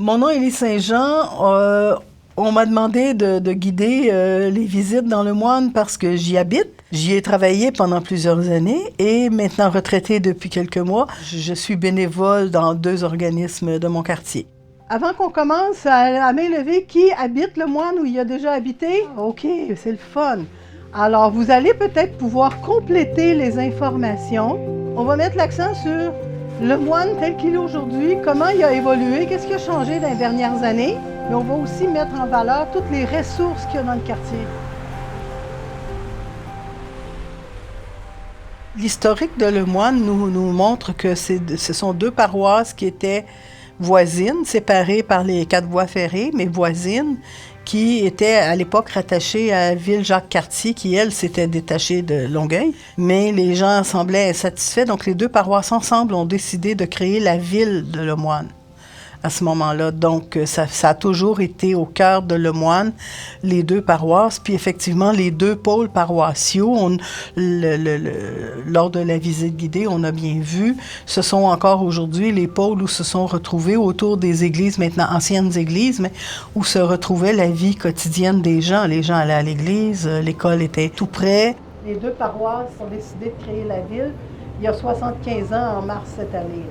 Mon nom est Élie Saint-Jean. On m'a demandé de guider les visites dans le Moine parce que j'y habite. J'y ai travaillé pendant plusieurs années et maintenant retraitée depuis quelques mois, je suis bénévole dans 2 organismes de mon quartier. Avant qu'on commence, à main levée, qui habite le Moine où il a déjà habité? OK, c'est le fun. Alors, vous allez peut-être pouvoir compléter les informations. On va mettre l'accent sur le Moine tel qu'il est aujourd'hui, comment il a évolué, qu'est-ce qui a changé dans les dernières années. Mais on va aussi mettre en valeur toutes les ressources qu'il y a dans le quartier. L'historique de Le Moine nous montre que ce sont 2 paroisses qui étaient voisines, séparées par les 4 voies ferrées, mais voisines, qui étaient à l'époque rattachées à la ville Jacques-Cartier, qui, elle, s'était détachée de Longueuil. Mais les gens semblaient insatisfaits, donc les 2 paroisses ensemble ont décidé de créer la ville de Le Moine à ce moment-là. Donc, ça a toujours été au cœur de Le Moine, les 2 paroisses, puis effectivement, les 2 pôles paroissiaux. Lors de la visite guidée, on a bien vu, ce sont encore aujourd'hui les pôles où se sont retrouvés autour des églises, maintenant anciennes églises, mais où se retrouvait la vie quotidienne des gens. Les gens allaient à l'église, l'école était tout près. Les 2 paroisses ont décidé de créer la ville il y a 75 ans, en mars cette année.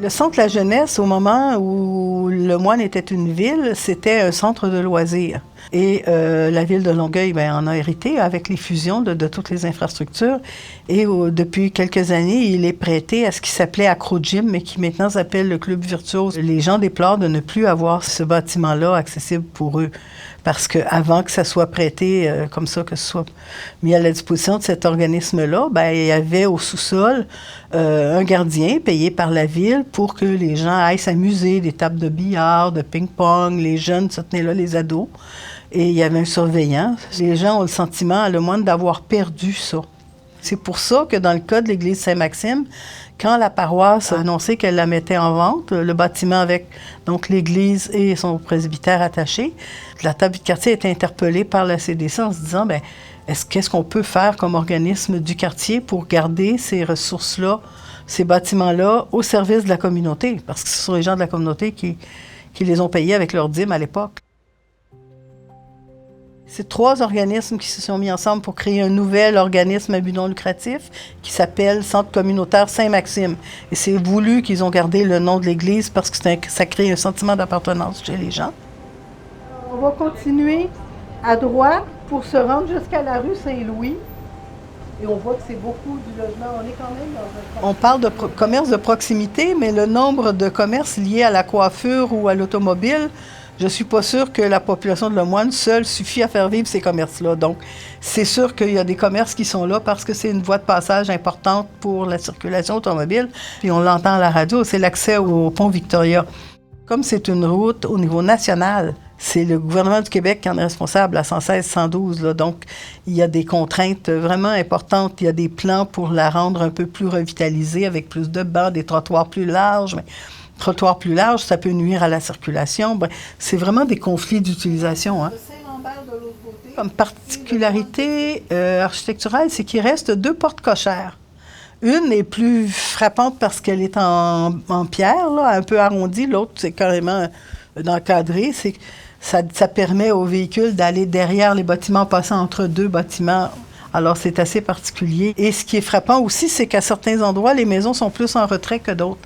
Le centre La Jeunesse, au moment où Le Moine était une ville, c'était un centre de loisirs. Et la ville de Longueuil en a hérité avec les fusions de toutes les infrastructures. Et depuis quelques années, il est prêté à ce qui s'appelait Acro-Gym, mais qui maintenant s'appelle le Club Virtuose. Les gens déplorent de ne plus avoir ce bâtiment-là accessible pour eux. Parce qu'avant que ça soit prêté comme ça, que ce soit mis à la disposition de cet organisme-là, il y avait au sous-sol un gardien payé par la ville pour que les gens aillent s'amuser, des tables de billard, de ping-pong, les jeunes se tenaient là, les ados. Et il y avait un surveillant. Les gens ont le sentiment, à Le Moine, d'avoir perdu ça. C'est pour ça que dans le cas de l'église Saint-Maxime, quand la paroisse a annoncé qu'elle la mettait en vente, le bâtiment avec donc l'église et son presbytère attaché, la table de quartier a été interpellée par la CDC en se disant, qu'est-ce qu'on peut faire comme organisme du quartier pour garder ces ressources-là, ces bâtiments-là au service de la communauté? Parce que ce sont les gens de la communauté qui les ont payés avec leur dîme à l'époque. C'est 3 organismes qui se sont mis ensemble pour créer un nouvel organisme à but non lucratif qui s'appelle Centre communautaire Saint-Maxime. Et c'est voulu qu'ils ont gardé le nom de l'église parce que ça crée un sentiment d'appartenance chez les gens. On va continuer à droite pour se rendre jusqu'à la rue Saint-Louis. Et on voit que c'est beaucoup du logement. On est quand même dans un... On parle de commerce de proximité, mais le nombre de commerces liés à la coiffure ou à l'automobile, je ne suis pas sûre que la population de Le Moine seule suffit à faire vivre ces commerces-là. Donc, c'est sûr qu'il y a des commerces qui sont là parce que c'est une voie de passage importante pour la circulation automobile. Puis on l'entend à la radio, c'est l'accès au pont Victoria. Comme c'est une route au niveau national, c'est le gouvernement du Québec qui en est responsable à 116, 112. Là. Donc, il y a des contraintes vraiment importantes. Il y a des plans pour la rendre un peu plus revitalisée avec plus de bancs, des trottoirs plus larges. Mais trottoirs plus larges, ça peut nuire à la circulation. C'est vraiment des conflits d'utilisation. Hein. Saint-Lambert de l'autre côté. Comme particularité architecturale, c'est qu'il reste 2 portes cochères. Une est plus frappante parce qu'elle est en pierre, là, un peu arrondie. L'autre, c'est carrément encadré. Ça permet aux véhicules d'aller derrière les bâtiments, passant entre 2 bâtiments. Alors, c'est assez particulier. Et ce qui est frappant aussi, c'est qu'à certains endroits, les maisons sont plus en retrait que d'autres.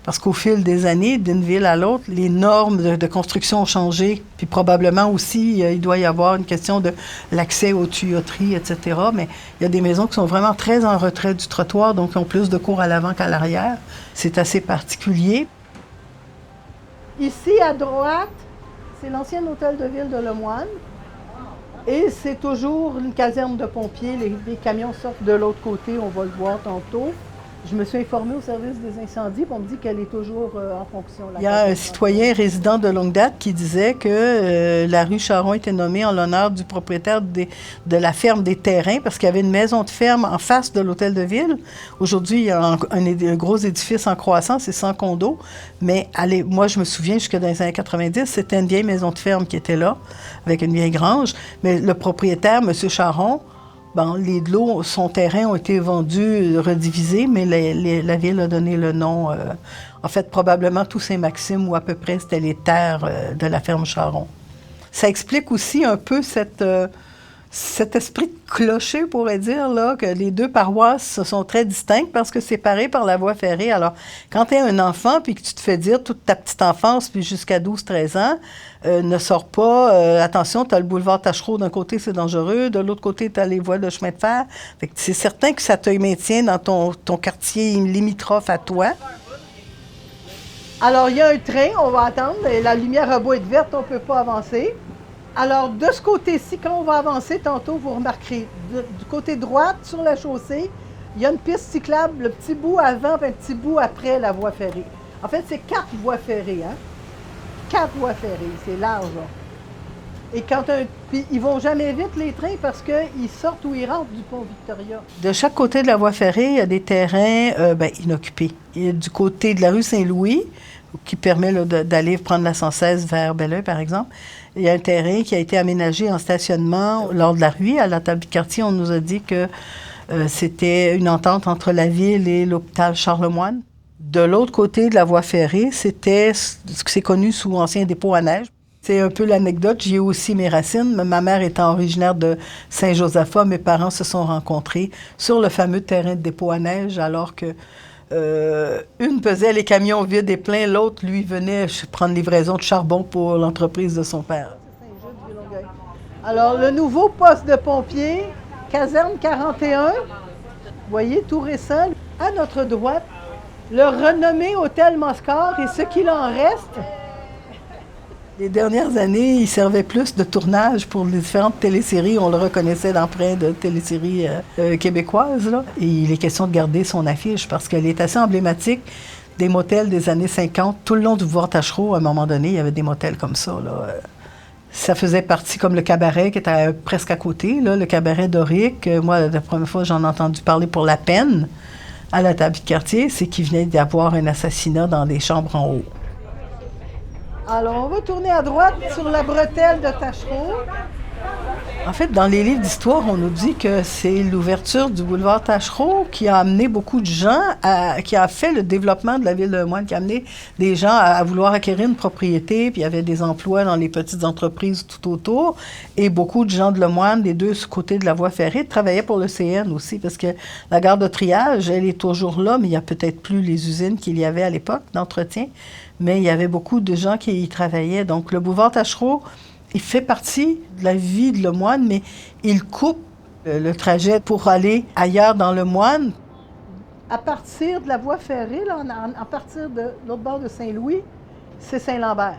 Parce qu'au fil des années, d'une ville à l'autre, les normes de construction ont changé. Puis probablement aussi, il doit y avoir une question de l'accès aux tuyauteries, etc. Mais il y a des maisons qui sont vraiment très en retrait du trottoir, donc qui ont plus de cours à l'avant qu'à l'arrière. C'est assez particulier. Ici, à droite, c'est l'ancien hôtel de ville de Le Moine. Et c'est toujours une caserne de pompiers. Les camions sortent de l'autre côté, on va le voir tantôt. Je me suis informée au service des incendies, puis on me dit qu'elle est toujours en fonction. Il y a un citoyen résident de longue date qui disait que la rue Charon était nommée en l'honneur du propriétaire de la ferme des terrains, parce qu'il y avait une maison de ferme en face de l'hôtel de ville. Aujourd'hui, il y a un gros édifice en croissance, c'est 100 condos. Mais moi, je me souviens, jusque dans les années 90, c'était une vieille maison de ferme qui était là, avec une vieille grange. Mais le propriétaire, M. Charon, les lots, son terrain ont été vendus, redivisés, mais la ville a donné le nom En fait, probablement tout Saint-Maxime, ou à peu près, c'était les terres de la ferme Charon. Ça explique aussi un peu cet esprit de clocher, on pourrait dire, là, que les deux paroisses sont très distinctes parce que séparées par la voie ferrée. Alors, quand tu es un enfant puis que tu te fais dire toute ta petite enfance puis jusqu'à 12-13 ans, ne sors pas, attention, tu as le boulevard Taschereau d'un côté, c'est dangereux, de l'autre côté, tu as les voies de chemin de fer. Fait que c'est certain que ça te maintient dans ton quartier limitrophe à toi. Alors, il y a un train, on va attendre, la lumière a beau être verte, on ne peut pas avancer. Alors, de ce côté-ci, quand on va avancer tantôt, vous remarquerez, du côté droit, sur la chaussée, il y a une piste cyclable, le petit bout avant et un petit bout après la voie ferrée. En fait, c'est 4 voies ferrées, hein? 4 voies ferrées, c'est large, là. Et puis, ils vont jamais vite, les trains, parce qu'ils sortent ou ils rentrent du pont Victoria. De chaque côté de la voie ferrée, il y a des terrains inoccupés. Il y a du côté de la rue Saint-Louis, qui permet là, d'aller prendre la 116 vers Belleuil, par exemple. Il y a un terrain qui a été aménagé en stationnement lors de la rue. À la table du quartier, on nous a dit que c'était une entente entre la ville et l'hôpital Charlemagne. De l'autre côté de la voie ferrée, c'était ce que c'est connu sous ancien dépôt à neige. C'est un peu l'anecdote. J'y ai aussi mes racines. Ma mère étant originaire de Saint-Josaphat, mes parents se sont rencontrés sur le fameux terrain de dépôt à neige, alors que une pesait les camions vides et pleins, l'autre, lui, venait prendre livraison de charbon pour l'entreprise de son père. Alors, le nouveau poste de pompier, caserne 41, vous voyez, tout récent. À notre droite, le renommé Hôtel Moscard et ce qu'il en reste. Les dernières années, il servait plus de tournage pour les différentes téléséries. On le reconnaissait d'emprunt de téléséries québécoises, là. Et il est question de garder son affiche parce qu'elle est assez emblématique des motels des années 50. Tout le long du boulevard Taschereau, à un moment donné, il y avait des motels comme ça, là. Ça faisait partie comme le cabaret qui était presque à côté, là, le cabaret Doric. Moi, la première fois j'en ai entendu parler pour la peine à la table de quartier, c'est qu'il venait d'y avoir un assassinat dans des chambres en haut. Alors, on va tourner à droite sur la bretelle de Taschereau. En fait, dans les livres d'histoire, on nous dit que c'est l'ouverture du boulevard Taschereau qui a amené beaucoup de gens, qui a fait le développement de la ville de Lemoine, qui a amené des gens à vouloir acquérir une propriété, puis il y avait des emplois dans les petites entreprises tout autour, et beaucoup de gens de Lemoine, des deux côtés de la voie ferrée, travaillaient pour le CN aussi, parce que la gare de triage, elle est toujours là, mais il n'y a peut-être plus les usines qu'il y avait à l'époque d'entretien, mais il y avait beaucoup de gens qui y travaillaient. Donc, le boulevard Taschereau, il fait partie de la vie de Lemoine, mais il coupe le trajet pour aller ailleurs dans Lemoine. À partir de la voie ferrée, là, à partir de l'autre bord de Saint-Louis, c'est Saint-Lambert.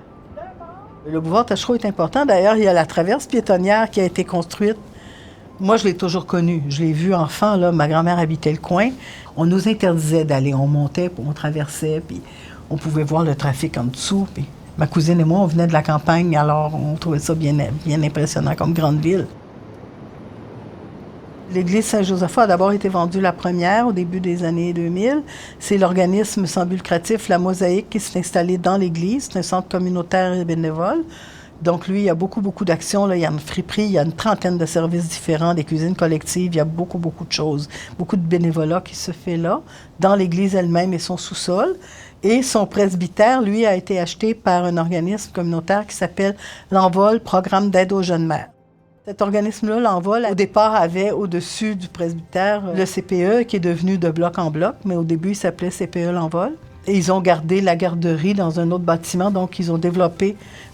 Le boulevard Taschereau est important. D'ailleurs, il y a la traverse piétonnière qui a été construite. Moi, je l'ai toujours connue. Je l'ai vue enfant, là. Ma grand-mère habitait le coin. On nous interdisait d'aller. On montait, on traversait, puis on pouvait voir le trafic en dessous, puis ma cousine et moi, on venait de la campagne, alors on trouvait ça bien impressionnant comme grande ville. L'église Saint-Josaphat a d'abord été vendue la première au début des années 2000. C'est l'organisme sans but lucratif La Mosaïque qui s'est installé dans l'église. C'est un centre communautaire et bénévole. Donc, lui, il y a beaucoup d'actions. Là. Il y a une friperie, il y a une trentaine de services différents, des cuisines collectives. Il y a beaucoup de choses. Beaucoup de bénévolat qui se fait là, dans l'église elle-même et son sous-sol. Et son presbytère, lui, a été acheté par un organisme communautaire qui s'appelle l'Envol, Programme d'aide aux jeunes mères. Cet organisme-là, l'Envol, au départ, avait au-dessus du presbytère le CPE, qui est devenu de bloc en bloc, mais au début, il s'appelait CPE l'Envol. Et ils ont gardé la garderie dans un autre bâtiment, donc ils ont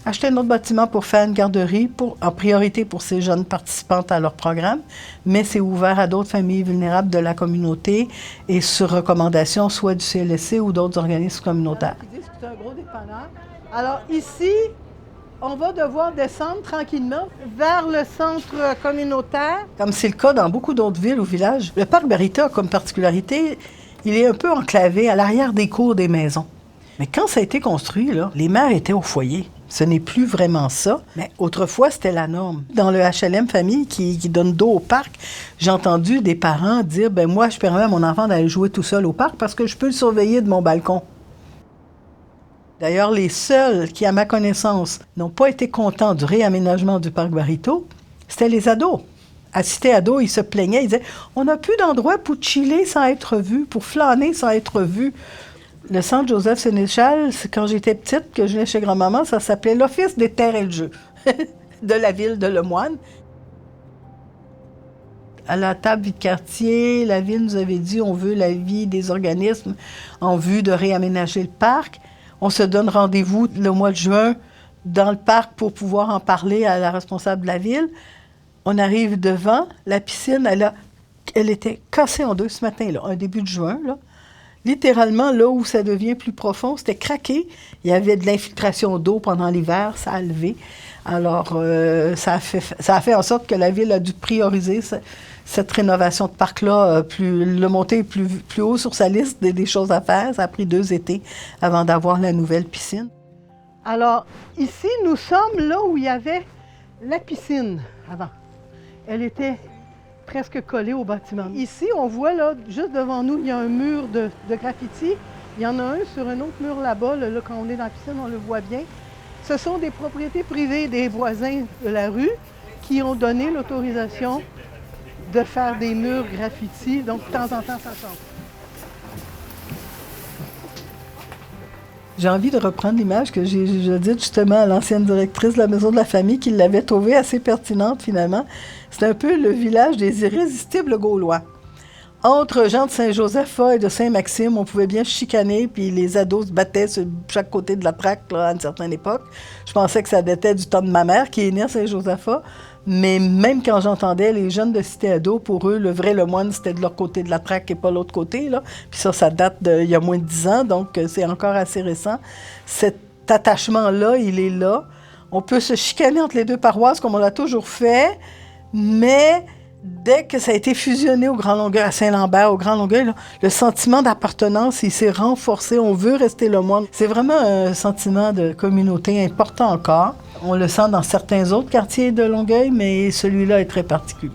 acheté un autre bâtiment pour faire une garderie, en priorité pour ces jeunes participantes à leur programme, mais c'est ouvert à d'autres familles vulnérables de la communauté et sur recommandation soit du CLSC ou d'autres organismes communautaires. Ils disent que c'est un gros dépanneur. Alors ici, on va devoir descendre tranquillement vers le centre communautaire. Comme c'est le cas dans beaucoup d'autres villes ou villages, le parc Barita a comme particularité, il est un peu enclavé à l'arrière des cours des maisons. Mais quand ça a été construit, là, les mères étaient au foyer. Ce n'est plus vraiment ça, mais autrefois, c'était la norme. Dans le HLM Famille qui donne dos au parc, j'ai entendu des parents dire « ben moi, je permets à mon enfant d'aller jouer tout seul au parc parce que je peux le surveiller de mon balcon. » D'ailleurs, les seuls qui, à ma connaissance, n'ont pas été contents du réaménagement du parc Barito, c'était les ados. À Cité Ado, ils se plaignaient, ils disaient « on n'a plus d'endroit pour chiller sans être vu, pour flâner sans être vu. » Le centre Joseph-Sénéchal, c'est quand j'étais petite, que je venais chez grand-maman, ça s'appelait l'Office des terrains de jeu de la ville de Lemoine. À la table vie de quartier, la ville nous avait dit on veut l'avis des organismes en vue de réaménager le parc. On se donne rendez-vous le mois de juin dans le parc pour pouvoir en parler à la responsable de la ville. On arrive devant, la piscine, elle était cassée en deux ce matin-là, un début de juin, là. Littéralement, là où ça devient plus profond, c'était craqué. Il y avait de l'infiltration d'eau pendant l'hiver, ça a levé. Alors, ça a fait en sorte que la ville a dû prioriser cette rénovation de parc-là, le monter plus haut sur sa liste des choses à faire. Ça a pris 2 étés avant d'avoir la nouvelle piscine. Alors, ici, nous sommes là où il y avait la piscine avant. Elle était presque collée au bâtiment. Ici, on voit, là, juste devant nous, il y a un mur de graffiti. Il y en a un sur un autre mur là-bas. Là, quand on est dans la piscine, on le voit bien. Ce sont des propriétés privées des voisins de la rue qui ont donné l'autorisation de faire des murs graffiti. Donc, de temps en temps, ça change. J'ai envie de reprendre l'image que j'ai dit justement à l'ancienne directrice de la Maison de la Famille, qui l'avait trouvée assez pertinente finalement. C'est un peu le village des irrésistibles Gaulois. Entre gens de Saint-Joseph et de Saint-Maxime, on pouvait bien se chicaner, puis les ados se battaient sur chaque côté de la traque là, à une certaine époque. Je pensais que ça datait du temps de ma mère, qui est née à Saint-Joseph. Mais même quand j'entendais les jeunes de Cité Ado, pour eux, le vrai Lemoine, c'était de leur côté de la traque et pas l'autre côté, là. Puis ça date d'il y a moins de 10 ans, donc c'est encore assez récent. Cet attachement-là, il est là. On peut se chicaner entre les deux paroisses comme on l'a toujours fait, mais dès que ça a été fusionné au Grand Longueuil, à Saint-Lambert, au Grand Longueuil, là, le sentiment d'appartenance, il s'est renforcé. On veut rester Lemoine. C'est vraiment un sentiment de communauté important encore. On le sent dans certains autres quartiers de Longueuil, mais celui-là est très particulier.